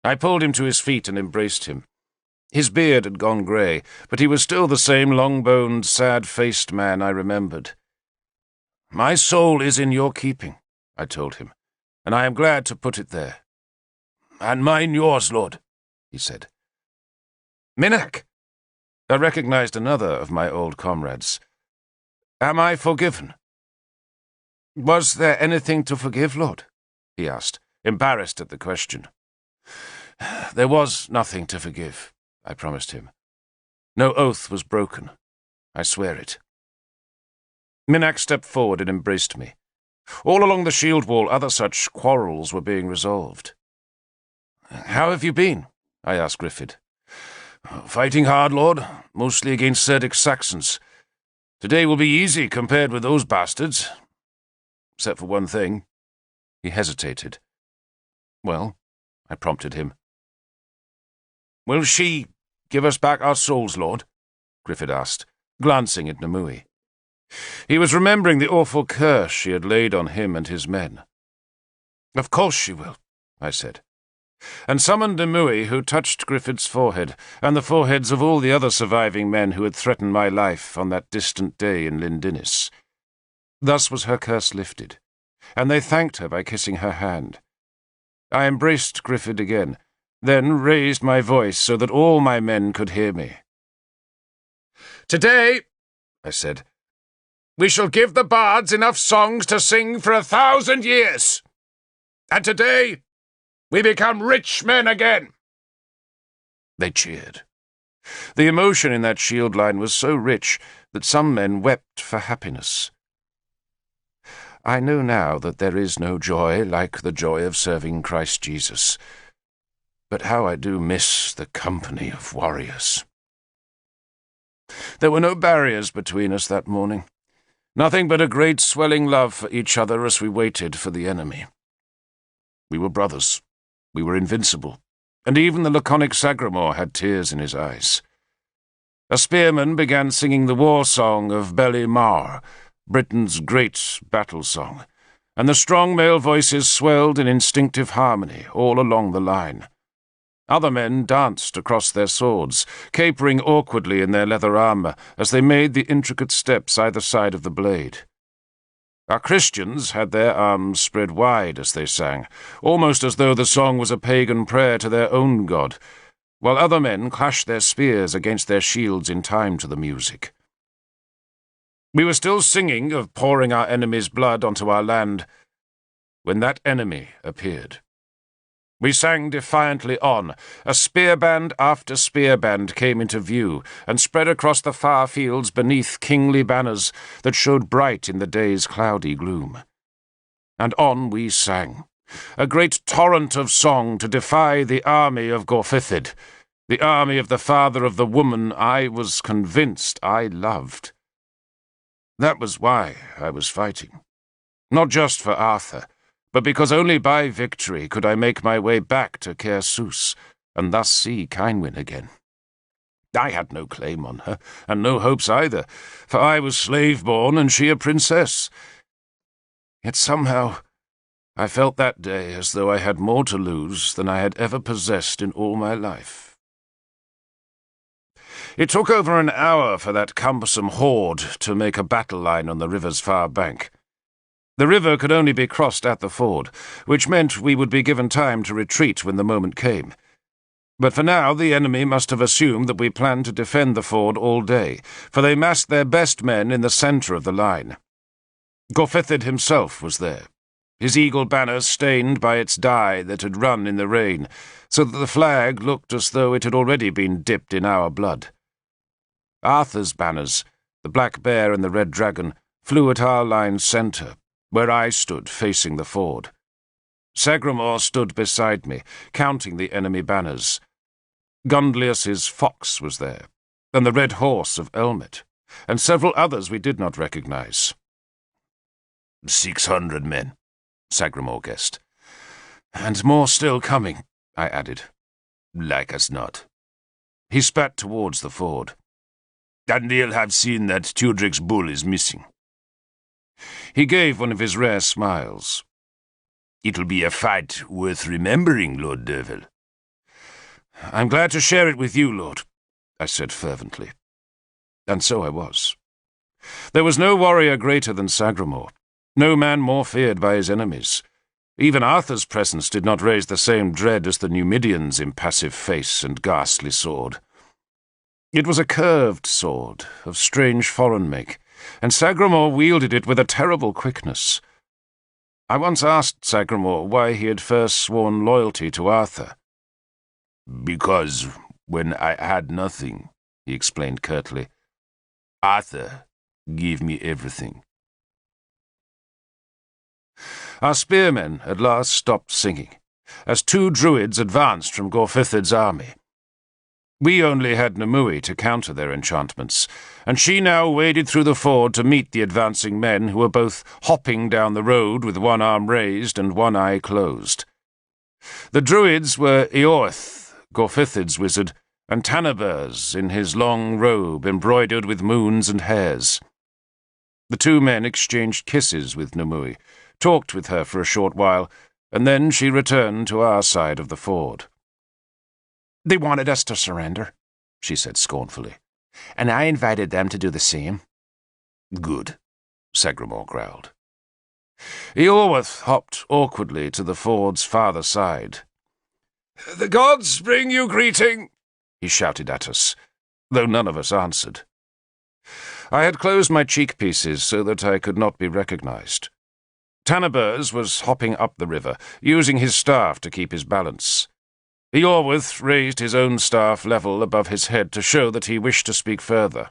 I pulled him to his feet and embraced him. His beard had gone grey, but he was still the same long-boned, sad-faced man I remembered. "My soul is in your keeping," I told him, "and I am glad to put it there." "And mine yours, Lord," he said. "Minak!" I recognized another of my old comrades. "Am I forgiven?" "Was there anything to forgive, Lord?" he asked, embarrassed at the question. "There was nothing to forgive," I promised him. "No oath was broken. I swear it." Minak stepped forward and embraced me. All along the shield wall other such quarrels were being resolved. "How have you been?" I asked Griffith. "Fighting hard, Lord, mostly against Cerdic Saxons. Today will be easy compared with those bastards. Except for one thing." He hesitated. "Well?" I prompted him. "Will she give us back our souls, Lord?" Griffith asked, glancing at Nimue. He was remembering the awful curse she had laid on him and his men. "Of course she will," I said, and summoned Nimue, who touched Griffith's forehead, and the foreheads of all the other surviving men who had threatened my life on that distant day in Lyndinis. Thus was her curse lifted, and they thanked her by kissing her hand. I embraced Griffith again, then raised my voice so that all my men could hear me. "Today," I said, "we shall give the bards enough songs to sing for 1,000 years. And today, we become rich men again." They cheered. The emotion in that shield line was so rich that some men wept for happiness. I know now that there is no joy like the joy of serving Christ Jesus. But how I do miss the company of warriors. There were no barriers between us that morning. Nothing but a great swelling love for each other as we waited for the enemy. We were brothers. We were invincible. And even the laconic Sagramore had tears in his eyes. A spearman began singing the war song of Beli Mar, Britain's great battle song, and the strong male voices swelled in instinctive harmony all along the line. Other men danced across their swords, capering awkwardly in their leather armour as they made the intricate steps either side of the blade. Our Christians had their arms spread wide as they sang, almost as though the song was a pagan prayer to their own god, while other men clashed their spears against their shields in time to the music. We were still singing of pouring our enemy's blood onto our land when that enemy appeared. We sang defiantly on. A spearband after spearband came into view and spread across the far fields beneath kingly banners that showed bright in the day's cloudy gloom. And on we sang, a great torrent of song to defy the army of Gorfithid, the army of the father of the woman I was convinced I loved. That was why I was fighting. Not just for Arthur, but because only by victory could I make my way back to Caer Sws, and thus see Cynwyn again. I had no claim on her, and no hopes either, for I was slave-born and she a princess. Yet somehow I felt that day as though I had more to lose than I had ever possessed in all my life. It took over an hour for that cumbersome horde to make a battle line on the river's far bank. The river could only be crossed at the ford, which meant we would be given time to retreat when the moment came. But for now the enemy must have assumed that we planned to defend the ford all day, for they massed their best men in the centre of the line. Gorfithid himself was there, his eagle banner stained by its dye that had run in the rain, so that the flag looked as though it had already been dipped in our blood. Arthur's banners, the Black Bear and the Red Dragon, flew at our line's centre, where I stood facing the ford. Sagramore stood beside me, counting the enemy banners. Gundlius's fox was there, and the red horse of Elmet, and several others we did not recognize. 600 men, Sagramore guessed. And more still coming, I added. Like us not. He spat towards the ford. And they'll have seen that Tudric's bull is missing. He gave one of his rare smiles. It'll be a fight worth remembering, Lord Derville. I'm glad to share it with you, Lord, I said fervently. And so I was. There was no warrior greater than Sagramor, no man more feared by his enemies. Even Arthur's presence did not raise the same dread as the Numidian's impassive face and ghastly sword. It was a curved sword, of strange foreign make, and Sagramor wielded it with a terrible quickness. I once asked Sagramor why he had first sworn loyalty to Arthur. "Because when I had nothing," he explained curtly, "Arthur gave me everything." Our spearmen at last stopped singing, as 2 druids advanced from Gorfithid's army. We only had Nimue to counter their enchantments, and she now waded through the ford to meet the advancing men who were both hopping down the road with one arm raised and one eye closed. The druids were Eorth, Gorfithid's wizard, and Tanabers in his long robe embroidered with moons and hares. The 2 men exchanged kisses with Nimue, talked with her for a short while, and then she returned to our side of the ford. "They wanted us to surrender," she said scornfully, "and I invited them to do the same." "Good," Sagramor growled. Eorwith hopped awkwardly to the ford's farther side. "The gods bring you greeting," he shouted at us, though none of us answered. I had closed my cheek-pieces so that I could not be recognized. Tanabers was hopping up the river, using his staff to keep his balance. Eorwith raised his own staff level above his head to show that he wished to speak further.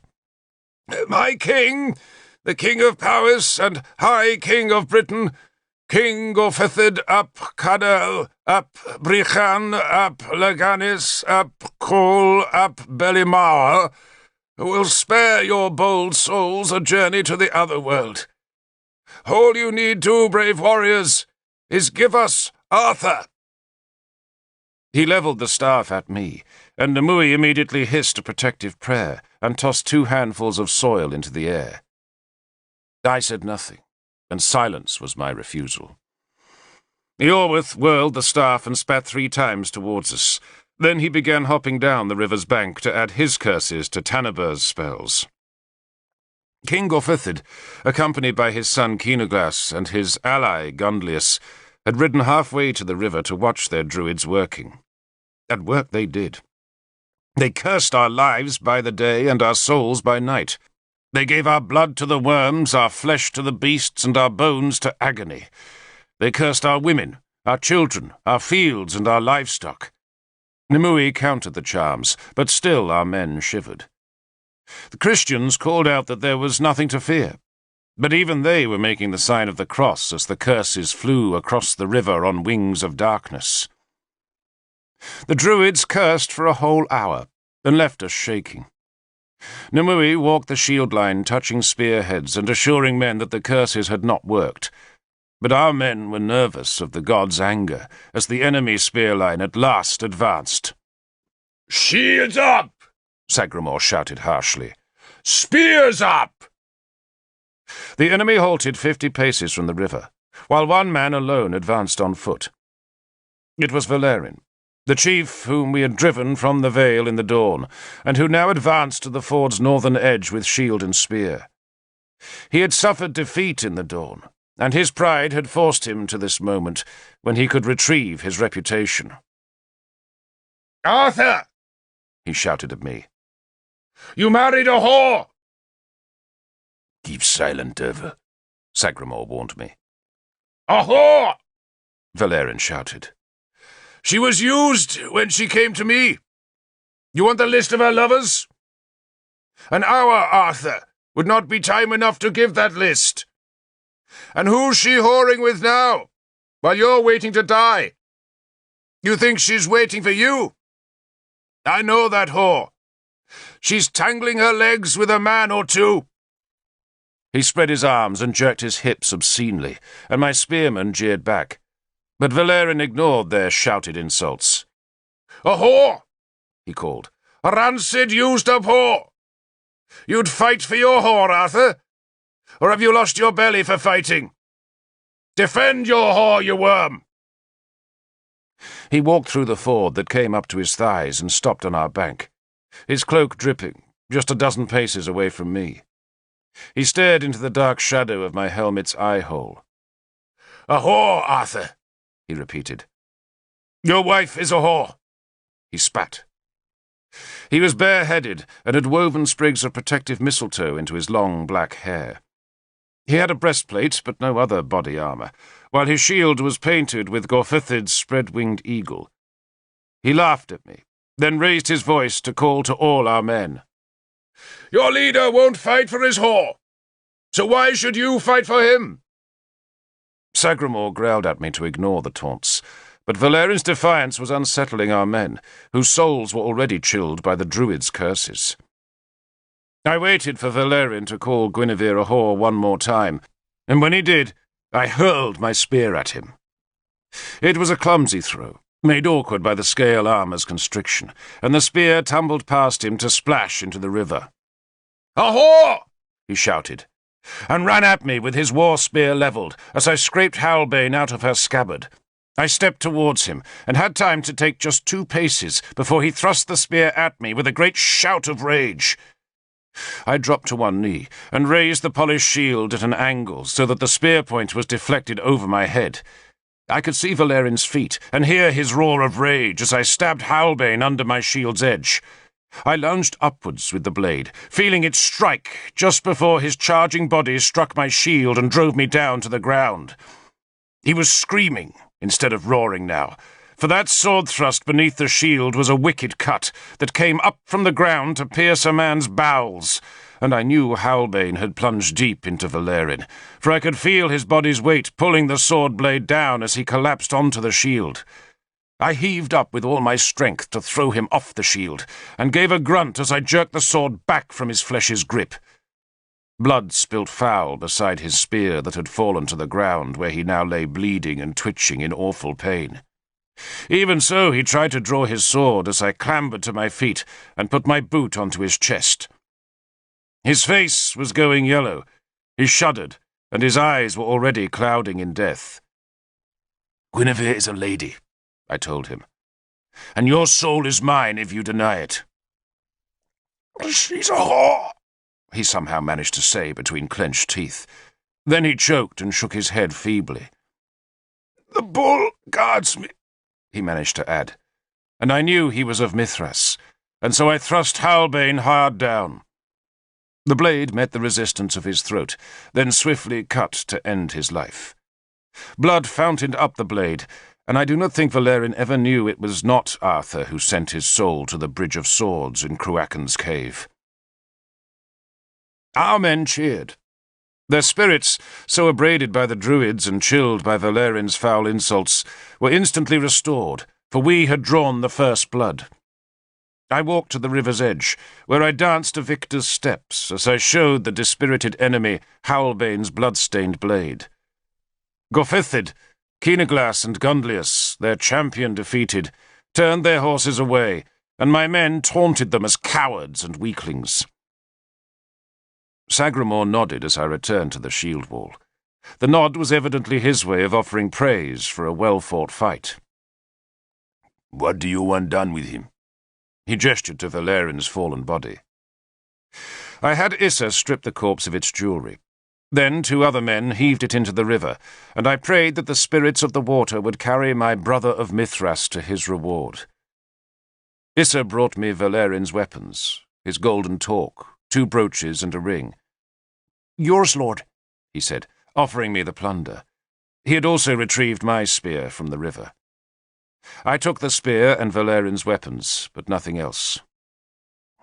"My king, the king of Powys and high king of Britain, King Gorfithid ap Cadel, ap Brichan, ap Leganis, ap Cole, ap Belimar, will spare your bold souls a journey to the other world. All you need do, brave warriors, is give us Arthur." He levelled the staff at me, and Nimue immediately hissed a protective prayer and tossed 2 handfuls of soil into the air. I said nothing, and silence was my refusal. Eorwith whirled the staff and spat 3 times towards us. Then he began hopping down the river's bank to add his curses to Tanaber's spells. King Gorfithid, accompanied by his son Kinoglas and his ally Gundlius, had ridden halfway to the river to watch their druids working. And work they did. They cursed our lives by the day and our souls by night. They gave our blood to the worms, our flesh to the beasts, and our bones to agony. They cursed our women, our children, our fields, and our livestock. Nimue countered the charms, but still our men shivered. The Christians called out that there was nothing to fear, but even they were making the sign of the cross as the curses flew across the river on wings of darkness. The druids cursed for a whole hour and left us shaking. Nimue walked the shield line, touching spearheads and assuring men that the curses had not worked. But our men were nervous of the gods' anger as the enemy spear line at last advanced. "Shields up!" Sagramor shouted harshly. "Spears up!" The enemy halted 50 paces from the river, while 1 man alone advanced on foot. It was Valerian, the chief whom we had driven from the vale in the dawn, and who now advanced to the ford's northern edge with shield and spear. He had suffered defeat in the dawn, and his pride had forced him to this moment when he could retrieve his reputation. "Arthur!" he shouted at me. "You married a whore!" "Keep silent, Derva," Sagramor warned me. "A whore!" Valerian shouted. "She was used when she came to me. You want the list of her lovers? An hour, Arthur, would not be time enough to give that list. And who's she whoring with now, while you're waiting to die? You think she's waiting for you? I know that whore. She's tangling her legs with a man or 2. He spread his arms and jerked his hips obscenely, and my spearmen jeered back. But Valerian ignored their shouted insults. "A whore!" he called. "A rancid, used-up whore! You'd fight for your whore, Arthur? Or have you lost your belly for fighting? Defend your whore, you worm!" He walked through the ford that came up to his thighs and stopped on our bank, his cloak dripping, just a dozen paces away from me. He stared into the dark shadow of my helmet's eye-hole. "A whore, Arthur," he repeated. "Your wife is a whore." He spat. He was bareheaded and had woven sprigs of protective mistletoe into his long black hair. He had a breastplate, but no other body armour, while his shield was painted with Gorfythid's spread-winged eagle. He laughed at me, then raised his voice to call to all our men. "Your leader won't fight for his whore, so why should you fight for him?" Sagramor growled at me to ignore the taunts, but Valerin's defiance was unsettling our men, whose souls were already chilled by the druid's curses. I waited for Valerin to call Guinevere a whore one more time, and when he did, I hurled my spear at him. It was a clumsy throw, made awkward by the scale armour's constriction, and the spear tumbled past him to splash into the river. "A whore!" he shouted, and ran at me with his war spear levelled as I scraped Halbane out of her scabbard. I stepped towards him, and had time to take just 2 paces before he thrust the spear at me with a great shout of rage. I dropped to one knee, and raised the polished shield at an angle so that the spear point was deflected over my head. I could see Valerin's feet, and hear his roar of rage as I stabbed Halbane under my shield's edge. I lunged upwards with the blade, feeling it strike just before his charging body struck my shield and drove me down to the ground. He was screaming instead of roaring now, for that sword thrust beneath the shield was a wicked cut that came up from the ground to pierce a man's bowels, and I knew Halbane had plunged deep into Valerin, for I could feel his body's weight pulling the sword blade down as he collapsed onto the shield. I heaved up with all my strength to throw him off the shield, and gave a grunt as I jerked the sword back from his flesh's grip. Blood spilt foul beside his spear that had fallen to the ground, where he now lay bleeding and twitching in awful pain. Even so, he tried to draw his sword as I clambered to my feet and put my boot onto his chest. His face was going yellow. He shuddered, and his eyes were already clouding in death. "Guinevere is a lady," I told him, "and your soul is mine if you deny it." "She's a whore," he somehow managed to say between clenched teeth. Then he choked and shook his head feebly. "The bull guards me," he managed to add, and I knew he was of Mithras, and so I thrust Halbane hard down. The blade met the resistance of his throat, then swiftly cut to end his life. Blood fountained up the blade, and I do not think Valerin ever knew it was not Arthur who sent his soul to the Bridge of Swords in Cruachan's cave. Our men cheered. Their spirits, so abraded by the druids and chilled by Valerin's foul insults, were instantly restored, for we had drawn the first blood. I walked to the river's edge, where I danced to Victor's steps as I showed the dispirited enemy Halbane's blood-stained blade. Gorfythid, Keenaglas, and Gundlius, their champion defeated, turned their horses away, and my men taunted them as cowards and weaklings. Sagramor nodded as I returned to the shield wall. The nod was evidently his way of offering praise for a well-fought fight. "What do you want done with him?" He gestured to Valerin's fallen body. I had Issa strip the corpse of its jewellery. Then 2 other men heaved it into the river, and I prayed that the spirits of the water would carry my brother of Mithras to his reward. Issa brought me Valerin's weapons, his golden torque, 2 brooches and a ring. "Yours, lord," he said, offering me the plunder. He had also retrieved my spear from the river. I took the spear and Valerin's weapons, but nothing else.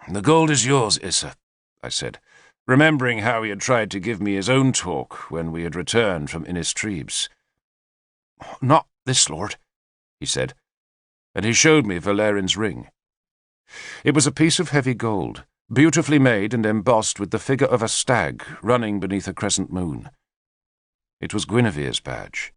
"The gold is yours, Issa," I said, remembering how he had tried to give me his own torque when we had returned from Innistribes. "Not this, lord," he said, and he showed me Valerin's ring. It was a piece of heavy gold, beautifully made and embossed with the figure of a stag running beneath a crescent moon. It was Guinevere's badge.